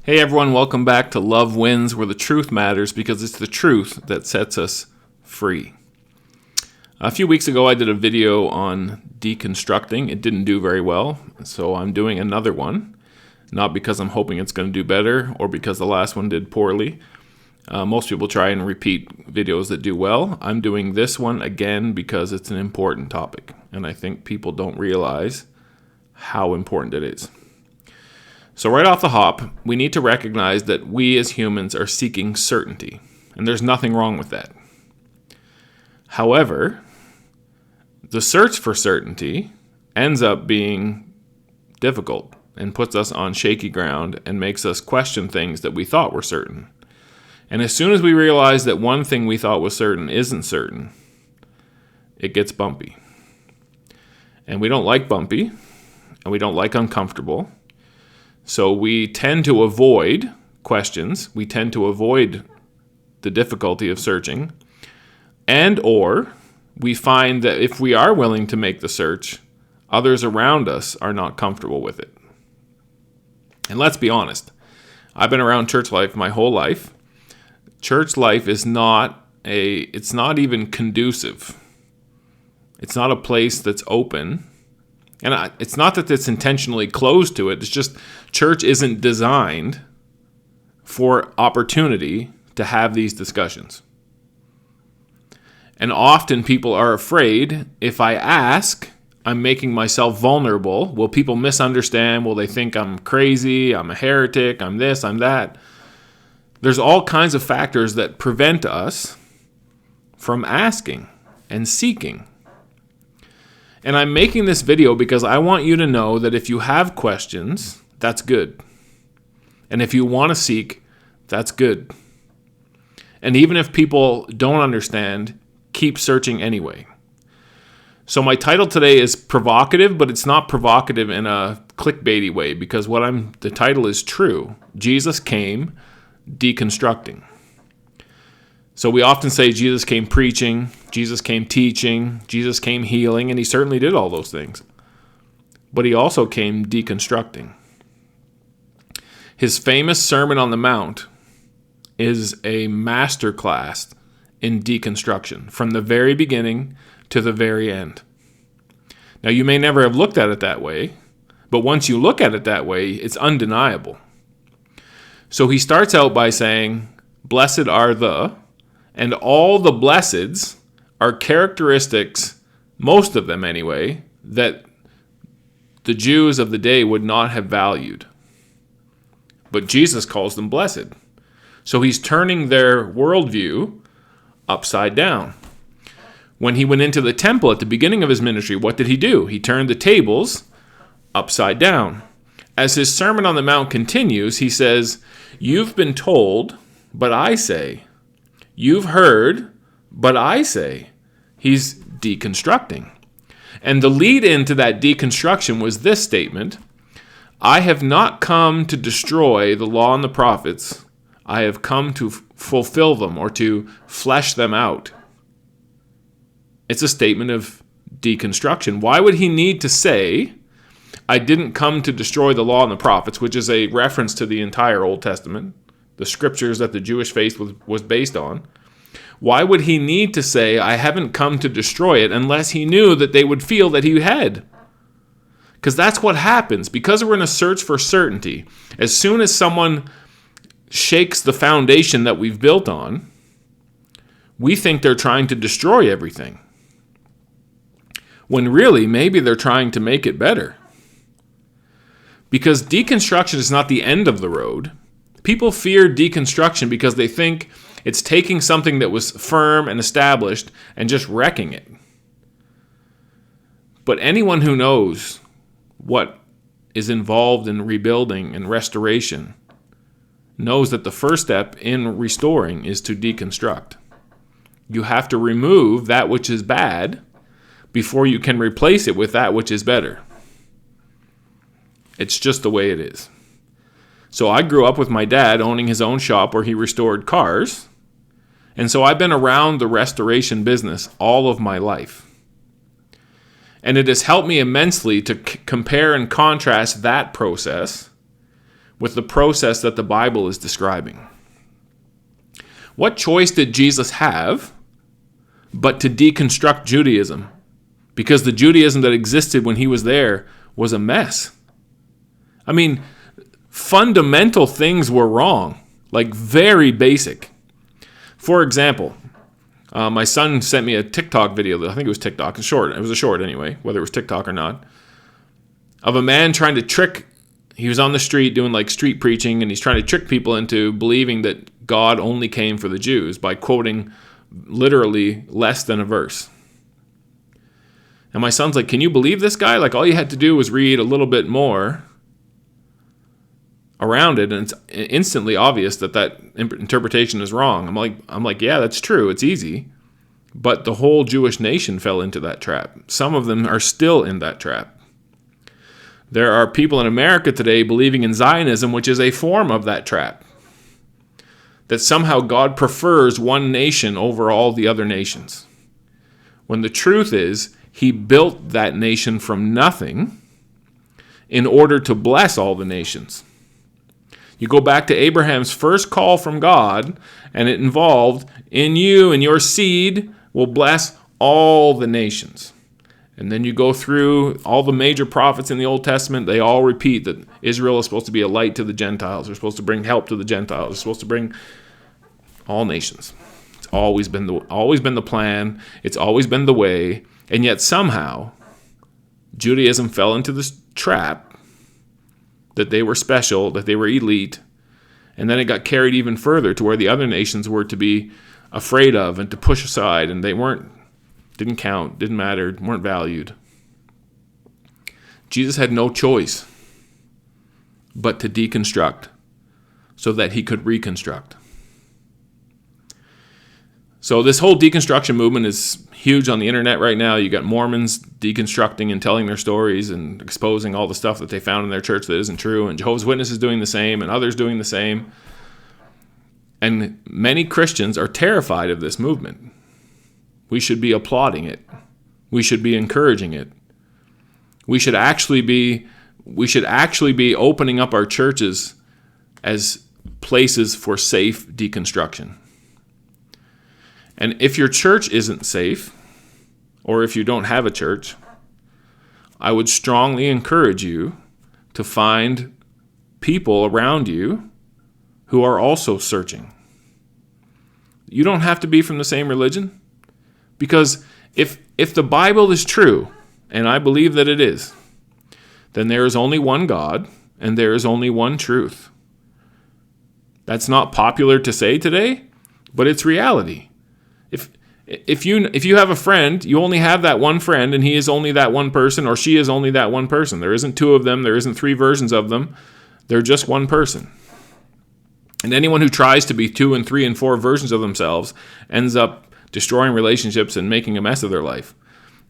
Hey everyone, welcome back to Love Wins, where the truth matters because it's the truth that sets us free. A few weeks ago I did a video on deconstructing. It didn't do very well, so I'm doing another one. Not because I'm hoping it's going to do better or because the last one did poorly. Most people try and repeat videos that do well. I'm doing this one again because it's an important topic, and I think people don't realize how important it is. So right off the hop, we need to recognize that we as humans are seeking certainty, and there's nothing wrong with that. However, the search for certainty ends up being difficult and puts us on shaky ground and makes us question things that we thought were certain. And as soon as we realize that one thing we thought was certain isn't certain, it gets bumpy. And we don't like bumpy, and we don't like uncomfortable. So we tend to avoid questions. We tend to avoid the difficulty of searching. And or we find that if we are willing to make the search, others around us are not comfortable with it. And let's be honest. I've been around church life my whole life. Church life is it's not even conducive. It's not a place that's open. And it's not that it's intentionally closed to it. It's just church isn't designed for opportunity to have these discussions. And often people are afraid, if I ask, I'm making myself vulnerable. Will people misunderstand? Will they think I'm crazy? I'm a heretic? I'm this, I'm that? There's all kinds of factors that prevent us from asking and seeking. And I'm making this video because I want you to know that if you have questions, that's good. And if you want to seek, that's good. And even if people don't understand, keep searching anyway. So my title today is provocative, but it's not provocative in a clickbaity way because the title is true. Jesus came deconstructing. So we often say Jesus came preaching, Jesus came teaching, Jesus came healing, and he certainly did all those things. But he also came deconstructing. His famous Sermon on the Mount is a masterclass in deconstruction, from the very beginning to the very end. Now, you may never have looked at it that way, but once you look at it that way, it's undeniable. So he starts out by saying, "Blessed are the," and all the blesseds are characteristics, most of them anyway, that the Jews of the day would not have valued. But Jesus calls them blessed. So he's turning their worldview upside down. When he went into the temple at the beginning of his ministry, what did he do? He turned the tables upside down. As his Sermon on the Mount continues, he says, "You've been told, but I say. You've heard, but I say." He's deconstructing. And the lead into that deconstruction was this statement: "I have not come to destroy the law and the prophets. I have come to fulfill them," or to flesh them out. It's a statement of deconstruction. Why would he need to say, "I didn't come to destroy the law and the prophets," which is a reference to the entire Old Testament, the scriptures that the Jewish faith was based on? Why would he need to say, "I haven't come to destroy it," unless he knew that they would feel that he had? Because that's what happens. Because we're in a search for certainty, as soon as someone shakes the foundation that we've built on, we think they're trying to destroy everything. When really, maybe they're trying to make it better. Because deconstruction is not the end of the road. People fear deconstruction because they think it's taking something that was firm and established and just wrecking it. But anyone who knows what is involved in rebuilding and restoration knows that the first step in restoring is to deconstruct. You have to remove that which is bad before you can replace it with that which is better. It's just the way it is. So I grew up with my dad owning his own shop where he restored cars. And so I've been around the restoration business all of my life. And it has helped me immensely to compare and contrast that process with the process that the Bible is describing. What choice did Jesus have but to deconstruct Judaism? Because the Judaism that existed when he was there was a mess. I mean, fundamental things were wrong, like very basic. For example, my son sent me a TikTok video. I think it was TikTok. It was a short anyway, whether it was TikTok or not, of a man trying to trick. He was on the street doing like street preaching, and he's trying to trick people into believing that God only came for the Jews by quoting literally less than a verse. And my son's like, can you believe this guy? Like, all you had to do was read a little bit more around it, and it's instantly obvious that interpretation is wrong. I'm like, yeah, that's true. It's easy. But the whole Jewish nation fell into that trap. Some of them are still in that trap. There are people in America today believing in Zionism, which is a form of that trap. That somehow God prefers one nation over all the other nations. When the truth is, he built that nation from nothing in order to bless all the nations. You go back to Abraham's first call from God, and it involved, in you and your seed will bless all the nations. And then you go through all the major prophets in the Old Testament, they all repeat that Israel is supposed to be a light to the Gentiles. They're supposed to bring help to the Gentiles. They're supposed to bring all nations. It's always been the plan. It's always been the way. And yet somehow, Judaism fell into this trap that they were special, that they were elite, and then it got carried even further to where the other nations were to be afraid of and to push aside, and they didn't count, didn't matter, weren't valued. Jesus had no choice but to deconstruct so that he could reconstruct. So this whole deconstruction movement is huge on the internet right now. You got Mormons deconstructing and telling their stories and exposing all the stuff that they found in their church that isn't true, and Jehovah's Witnesses doing the same, and others doing the same. And many Christians are terrified of this movement. We should be applauding it. We should be encouraging it. We should actually be opening up our churches as places for safe deconstruction. And if your church isn't safe, or if you don't have a church, I would strongly encourage you to find people around you who are also searching. You don't have to be from the same religion, because if the Bible is true, and I believe that it is, then there is only one God, and there is only one truth. That's not popular to say today, but it's reality. If you have a friend, you only have that one friend, and he is only that one person, or she is only that one person. There isn't two of them. There isn't three versions of them. They're just one person. And anyone who tries to be 2 and 3 and 4 versions of themselves ends up destroying relationships and making a mess of their life.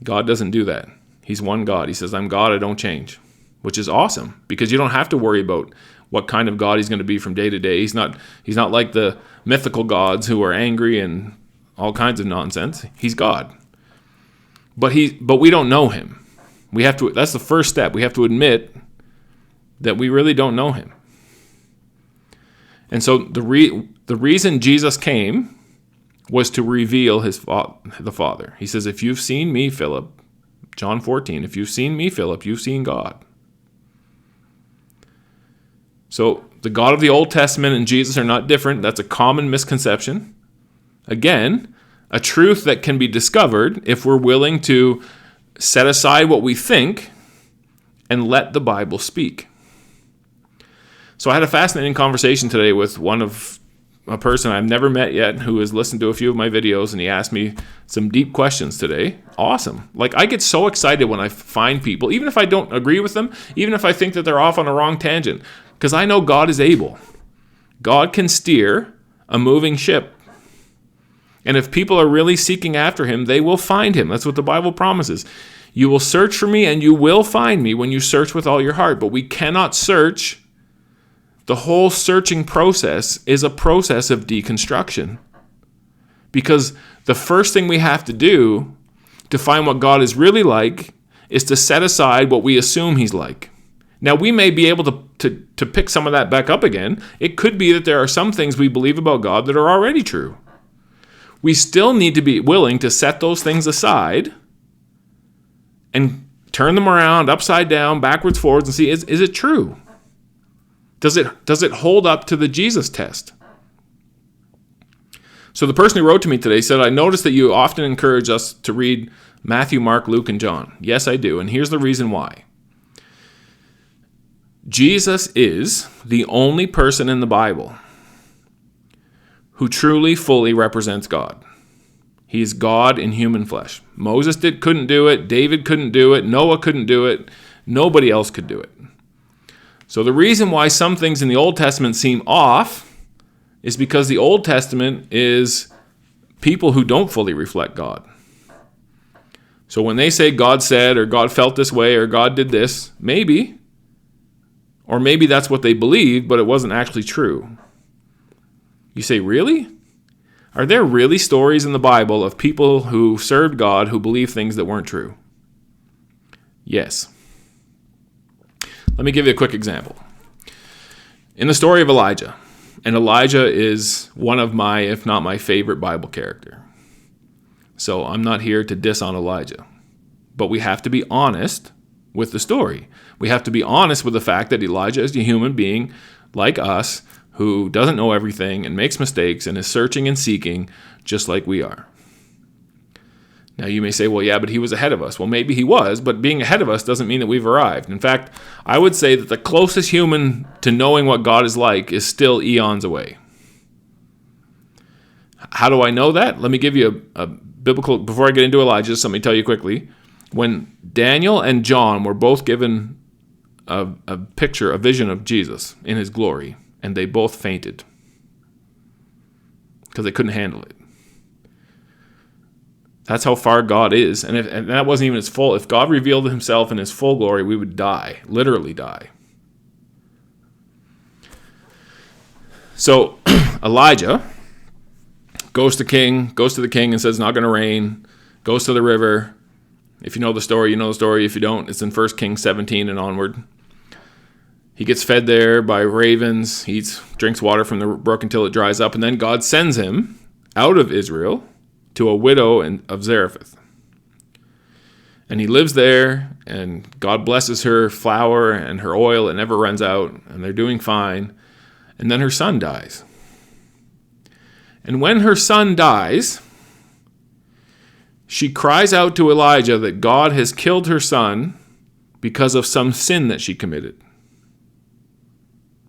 God doesn't do that. He's one God. He says, I'm God, I don't change, which is awesome, because you don't have to worry about what kind of God he's going to be from day to day. He's not like the mythical gods who are angry and all kinds of nonsense. He's God. But we don't know him. That's the first step. We have to admit that we really don't know him. And so the reason Jesus came was to reveal the Father. He says, if you've seen me, Philip, John 14, if you've seen me, Philip, you've seen God. So the God of the Old Testament and Jesus are not different. That's a common misconception. Again, a truth that can be discovered if we're willing to set aside what we think and let the Bible speak. So I had a fascinating conversation today with a person I've never met yet who has listened to a few of my videos, and he asked me some deep questions today. Awesome. Like, I get so excited when I find people, even if I don't agree with them, even if I think that they're off on a wrong tangent, because I know God is able. God can steer a moving ship. And if people are really seeking after him, they will find him. That's what the Bible promises. You will search for me and you will find me when you search with all your heart. But we cannot search. The whole searching process is a process of deconstruction. Because the first thing we have to do to find what God is really like is to set aside what we assume he's like. Now, we may be able to pick some of that back up again. It could be that there are some things we believe about God that are already true. We still need to be willing to set those things aside and turn them around, upside down, backwards, forwards, and see, is it true? Does it hold up to the Jesus test? So the person who wrote to me today said, I noticed that you often encourage us to read Matthew, Mark, Luke, and John. Yes, I do, and here's the reason why. Jesus is the only person in the Bible who truly, fully represents God. He's God in human flesh. Moses couldn't do it. David couldn't do it. Noah couldn't do it. Nobody else could do it. So the reason why some things in the Old Testament seem off is because the Old Testament is people who don't fully reflect God. So when they say God said, or God felt this way, or God did this, maybe, or maybe that's what they believed, but it wasn't actually true. You say, really? Are there really stories in the Bible of people who served God who believed things that weren't true? Yes. Let me give you a quick example. In the story of Elijah, and Elijah is one of my, if not my favorite Bible character. So I'm not here to diss on Elijah. But we have to be honest with the story. We have to be honest with the fact that Elijah is a human being like us who doesn't know everything and makes mistakes and is searching and seeking just like we are. Now you may say, well, yeah, but he was ahead of us. Well, maybe he was, but being ahead of us doesn't mean that we've arrived. In fact, I would say that the closest human to knowing what God is like is still eons away. How do I know that? Let me give you a biblical, before I get into Elijah, just let me tell you quickly. When Daniel and John were both given a picture, a vision of Jesus in his glory, and they both fainted because they couldn't handle it. That's how far God is. And that wasn't even his full. If God revealed himself in his full glory, we would die, literally die. So Elijah goes to the king and says it's not going to rain, goes to the river. If you know the story, you know the story. If you don't, it's in 1 Kings 17 and onward. He gets fed there by ravens. He drinks water from the brook until it dries up. And then God sends him out of Israel to a widow of Zarephath. And he lives there, and God blesses her flour and her oil. It never runs out, and they're doing fine. And then her son dies. And when her son dies, she cries out to Elijah that God has killed her son because of some sin that she committed.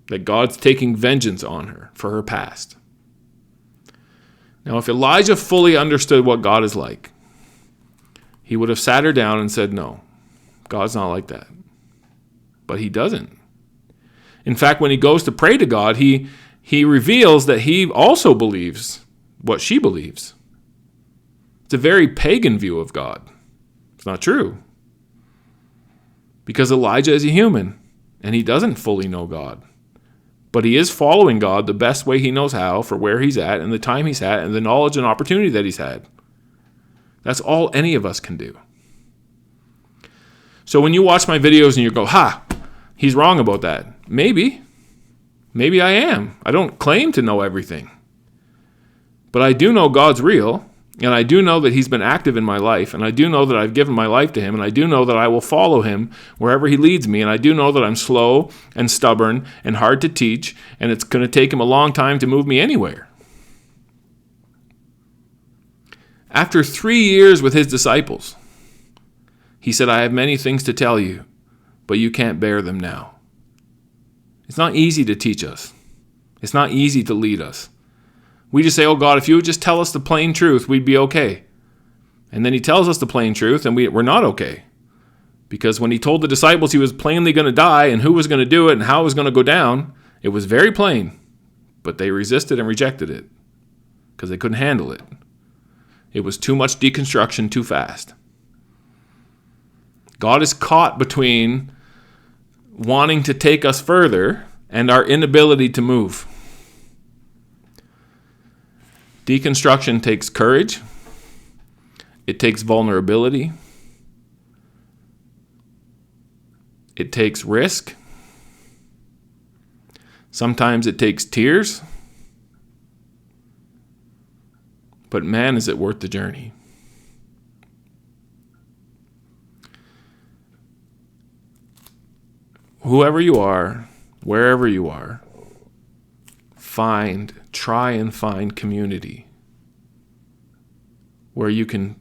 That God's taking vengeance on her for her past. Now, if Elijah fully understood what God is like, he would have sat her down and said, no, God's not like that. But he doesn't. In fact, when he goes to pray to God, he reveals that he also believes what she believes. It's a very pagan view of God. It's not true. Because Elijah is a human, and he doesn't fully know God. But he is following God the best way he knows how for where he's at and the time he's had and the knowledge and opportunity that he's had. That's all any of us can do. So when you watch my videos and you go, he's wrong about that. Maybe I am. I don't claim to know everything. But I do know God's real, and I do know that he's been active in my life, and I do know that I've given my life to him, and I do know that I will follow him wherever he leads me, and I do know that I'm slow and stubborn and hard to teach, and it's going to take him a long time to move me anywhere. After 3 years with his disciples, he said, I have many things to tell you, but you can't bear them now. It's not easy to teach us. It's not easy to lead us. We just say, oh God, if you would just tell us the plain truth, we'd be okay. And then he tells us the plain truth, and we're not okay. Because when he told the disciples he was plainly going to die, and who was going to do it, and how it was going to go down, it was very plain. But they resisted and rejected it, because they couldn't handle it. It was too much deconstruction too fast. God is caught between wanting to take us further and our inability to move. Deconstruction takes courage. It takes vulnerability. It takes risk. Sometimes it takes tears, but man, is it worth the journey. Whoever you are, wherever you are, try and find community where you can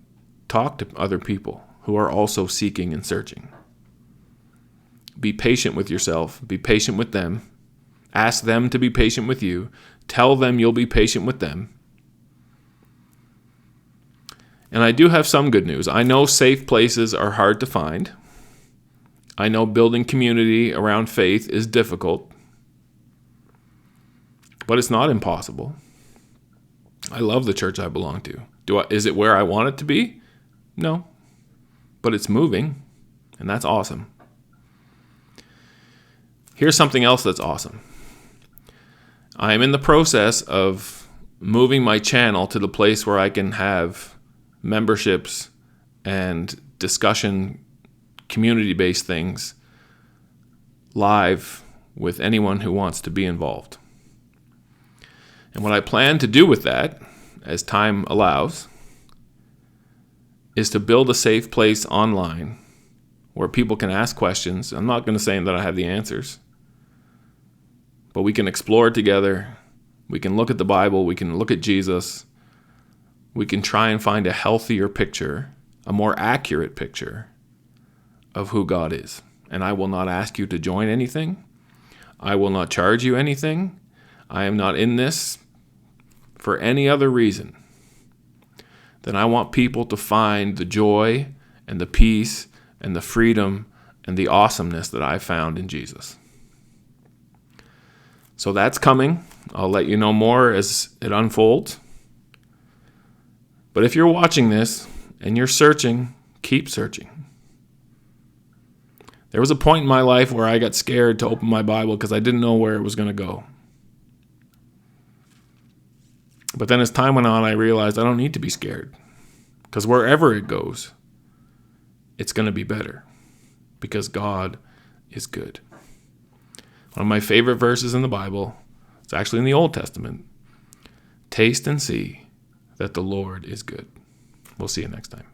talk to other people who are also seeking and searching. Be patient with yourself. Be patient with them. Ask them to be patient with you. Tell them you'll be patient with them. And I do have some good news. I know safe places are hard to find. I know building community around faith is difficult. But it's not impossible. I love the church I belong to. Is it where I want it to be? No. But it's moving, and that's awesome. Here's something else that's awesome. I am in the process of moving my channel to the place where I can have memberships and discussion, community-based things live with anyone who wants to be involved. And what I plan to do with that, as time allows, is to build a safe place online where people can ask questions. I'm not going to say that I have the answers, but we can explore it together. We can look at the Bible. We can look at Jesus. We can try and find a healthier picture, a more accurate picture of who God is. And I will not ask you to join anything. I will not charge you anything. I am not in this for any other reason than I want people to find the joy and the peace and the freedom and the awesomeness that I found in Jesus. So that's coming. I'll let you know more as it unfolds. But if you're watching this and you're searching, keep searching. There was a point in my life where I got scared to open my Bible because I didn't know where it was going to go. But then as time went on, I realized I don't need to be scared, because wherever it goes, it's going to be better, because God is good. One of my favorite verses in the Bible, it's actually in the Old Testament. Taste and see that the Lord is good. We'll see you next time.